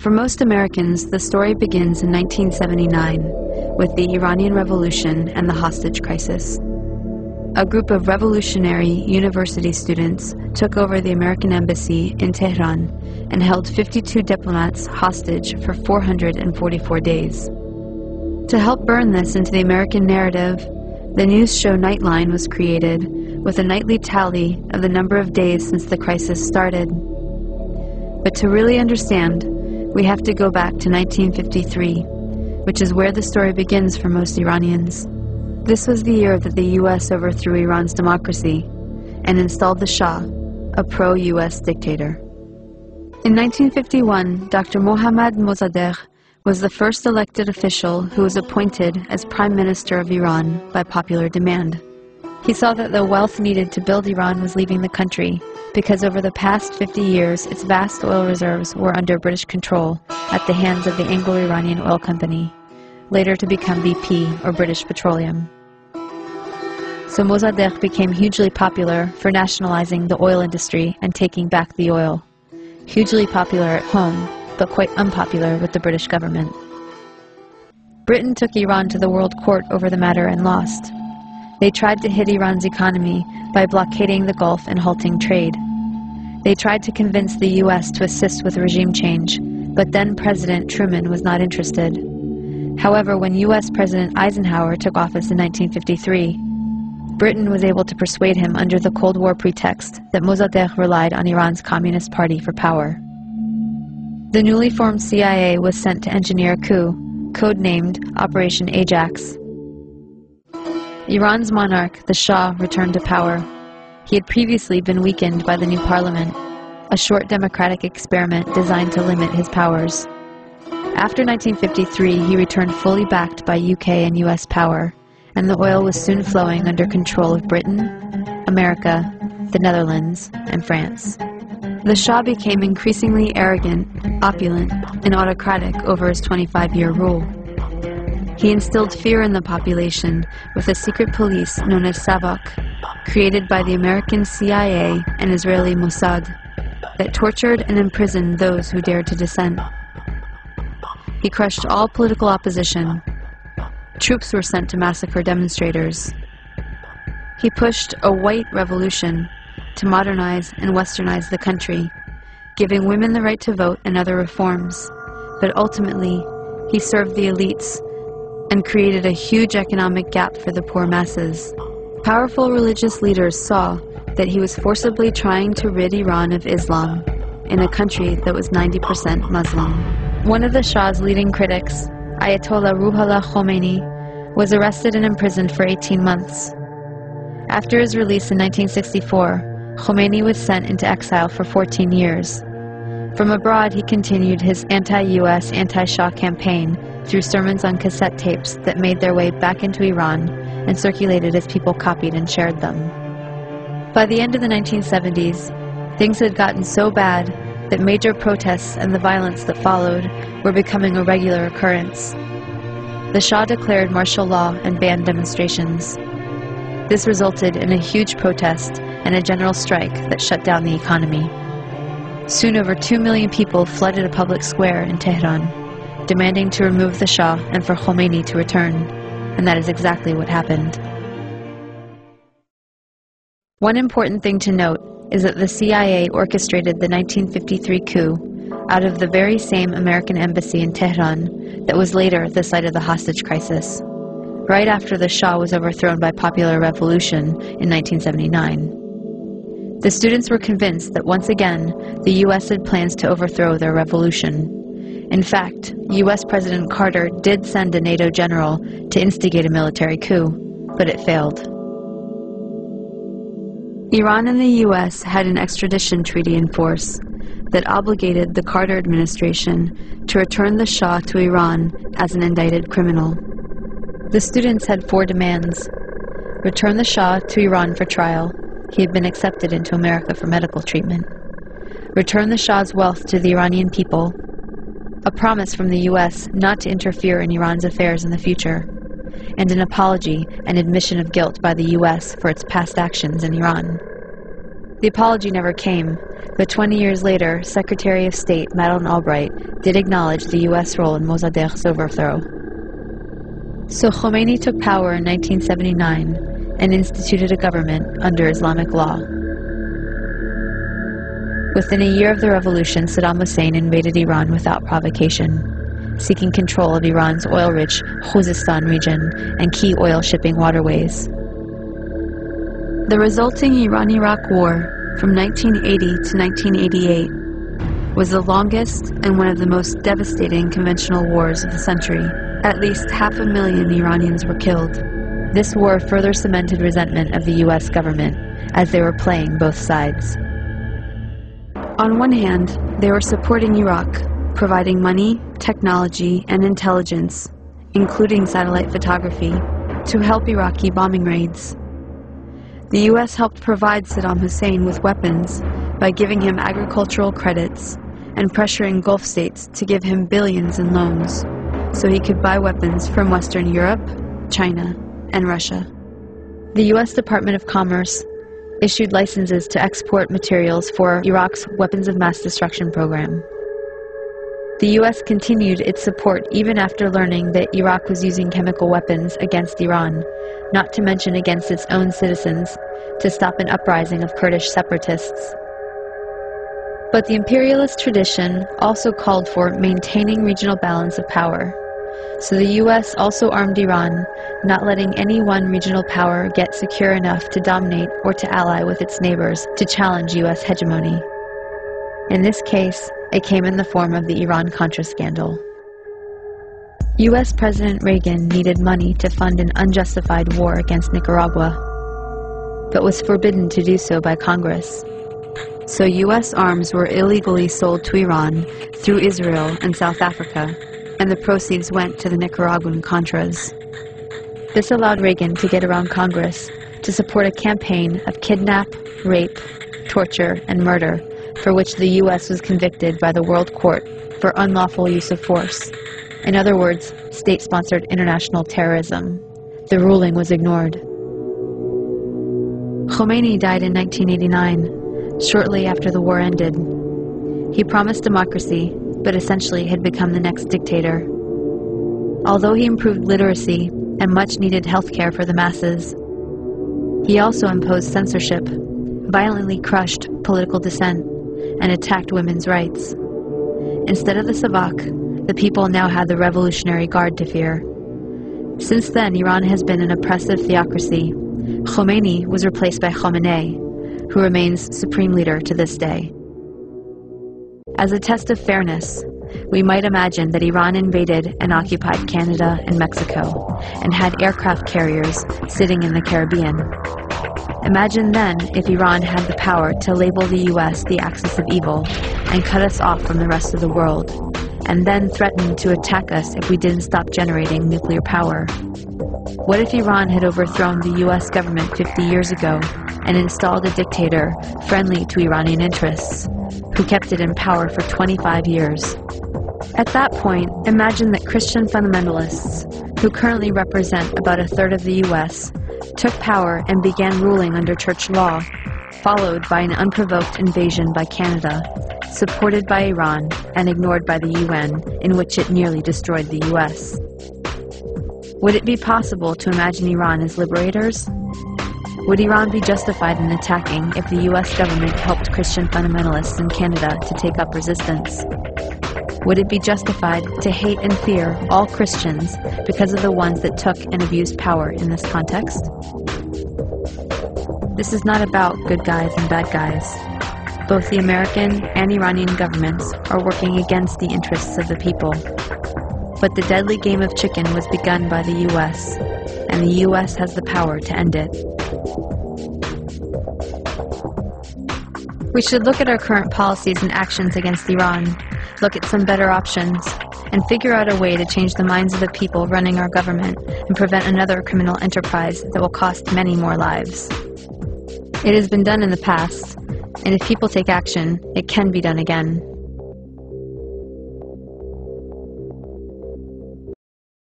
For most Americans, the story begins in 1979 with the Iranian Revolution and the hostage crisis. A group of revolutionary university students took over the American embassy in Tehran and held 52 diplomats hostage for 444 days. To help burn this into the American narrative, the news show Nightline was created with a nightly tally of the number of days since the crisis started. But to really understand, we have to go back to 1953, which is where the story begins for most Iranians. This was the year that the U.S. overthrew Iran's democracy and installed the Shah, a pro-U.S. dictator. In 1951, Dr. Mohammad Mosaddegh was the first elected official who was appointed as Prime Minister of Iran by popular demand. He saw that the wealth needed to build Iran was leaving the country because over the past 50 years its vast oil reserves were under British control at the hands of the Anglo-Iranian Oil Company, later to become BP or British Petroleum. So Mosaddegh became hugely popular for nationalizing the oil industry and taking back the oil. Hugely popular at home, but quite unpopular with the British government. Britain took Iran to the World Court over the matter and lost. They tried to hit Iran's economy by blockading the Gulf and halting trade. They tried to convince the U.S. to assist with regime change, but then President Truman was not interested. However, when U.S. President Eisenhower took office in 1953, Britain was able to persuade him under the Cold War pretext that Mosaddegh relied on Iran's Communist Party for power. The newly formed CIA was sent to engineer a coup, codenamed Operation Ajax. Iran's monarch, the Shah, returned to power. He had previously been weakened by the new parliament, a short democratic experiment designed to limit his powers. After 1953, he returned fully backed by UK and US power, and the oil was soon flowing under control of Britain, America, the Netherlands, and France. The Shah became increasingly arrogant, opulent, and autocratic over his 25-year rule. He instilled fear in the population with a secret police known as Savak, created by the American CIA and Israeli Mossad, that tortured and imprisoned those who dared to dissent. He crushed all political opposition. Troops were sent to massacre demonstrators. He pushed a white revolution to modernize and westernize the country, giving women the right to vote and other reforms. But ultimately, he served the elites and created a huge economic gap for the poor masses. Powerful religious leaders saw that he was forcibly trying to rid Iran of Islam in a country that was 90% Muslim. One of the Shah's leading critics, Ayatollah Ruhollah Khomeini, was arrested and imprisoned for 18 months. After his release in 1964, Khomeini was sent into exile for 14 years. From abroad, he continued his anti-US, anti-Shah campaign through sermons on cassette tapes that made their way back into Iran and circulated as people copied and shared them. By the end of the 1970s, things had gotten so bad that major protests and the violence that followed were becoming a regular occurrence. The Shah declared martial law and banned demonstrations. This resulted in a huge protest and a general strike that shut down the economy. Soon over 2 million people flooded a public square in Tehran, demanding to remove the Shah and for Khomeini to return, and that is exactly what happened. One important thing to note is that the CIA orchestrated the 1953 coup out of the very same American embassy in Tehran that was later the site of the hostage crisis, right after the Shah was overthrown by popular revolution in 1979. The students were convinced that once again, the U.S. had plans to overthrow their revolution. In fact, U.S. President Carter did send a NATO general to instigate a military coup, but it failed. Iran and the U.S. had an extradition treaty in force that obligated the Carter administration to return the Shah to Iran as an indicted criminal. The students had 4 demands: return the Shah to Iran for trial. He had been accepted into America for medical treatment. Return the Shah's wealth to the Iranian people. A promise from the U.S. not to interfere in Iran's affairs in the future. And an apology and admission of guilt by the U.S. for its past actions in Iran. The apology never came. But 20 years later, Secretary of State Madeleine Albright did acknowledge the U.S. role in Mossadegh's overthrow. So Khomeini took power in 1979 and instituted a government under Islamic law. Within a year of the revolution, Saddam Hussein invaded Iran without provocation, seeking control of Iran's oil-rich Khuzestan region and key oil shipping waterways. The resulting Iran-Iraq War from 1980 to 1988 was the longest and one of the most devastating conventional wars of the century. At least 500,000 Iranians were killed. This war further cemented resentment of the U.S. government, as they were playing both sides. On one hand, they were supporting Iraq, providing money, technology, and intelligence, including satellite photography, to help Iraqi bombing raids. The U.S. helped provide Saddam Hussein with weapons by giving him agricultural credits and pressuring Gulf states to give him billions in loans so he could buy weapons from Western Europe, China, and Russia. The U.S. Department of Commerce issued licenses to export materials for Iraq's weapons of mass destruction program. The U.S. continued its support even after learning that Iraq was using chemical weapons against Iran, not to mention against its own citizens, to stop an uprising of Kurdish separatists. But the imperialist tradition also called for maintaining regional balance of power. So the U.S. also armed Iran, not letting any one regional power get secure enough to dominate or to ally with its neighbors to challenge U.S. hegemony. In this case, it came in the form of the Iran-Contra scandal. U.S. President Reagan needed money to fund an unjustified war against Nicaragua, but was forbidden to do so by Congress. So U.S. arms were illegally sold to Iran through Israel and South Africa, and the proceeds went to the Nicaraguan Contras. This allowed Reagan to get around Congress to support a campaign of kidnap, rape, torture, and murder for which the U.S. was convicted by the World Court for unlawful use of force. In other words, state-sponsored international terrorism. The ruling was ignored. Khomeini died in 1989, shortly after the war ended. He promised democracy, but essentially had become the next dictator. Although he improved literacy and much-needed health care for the masses, he also imposed censorship, violently crushed political dissent, and attacked women's rights. Instead of the Savak, the people now had the Revolutionary Guard to fear. Since then, Iran has been an oppressive theocracy. Khomeini was replaced by Khamenei, who remains supreme leader to this day. As a test of fairness, we might imagine that Iran invaded and occupied Canada and Mexico, and had aircraft carriers sitting in the Caribbean. Imagine then if Iran had the power to label the U.S. the axis of evil and cut us off from the rest of the world, and then threaten to attack us if we didn't stop generating nuclear power. What if Iran had overthrown the U.S. government 50 years ago and installed a dictator friendly to Iranian interests, who kept it in power for 25 years? At that point, imagine that Christian fundamentalists, who currently represent about a third of the U.S., took power and began ruling under church law, followed by an unprovoked invasion by Canada, supported by Iran and ignored by the UN, in which it nearly destroyed the U.S. Would it be possible to imagine Iran as liberators? Would Iran be justified in attacking if the U.S. government helped Christian fundamentalists in Canada to take up resistance? Would it be justified to hate and fear all Christians because of the ones that took and abused power in this context? This is not about good guys and bad guys. Both the American and Iranian governments are working against the interests of the people. But the deadly game of chicken was begun by the U.S., and the U.S. has the power to end it. We should look at our current policies and actions against Iran, look at some better options, and figure out a way to change the minds of the people running our government and prevent another criminal enterprise that will cost many more lives. It has been done in the past, and if people take action, it can be done again.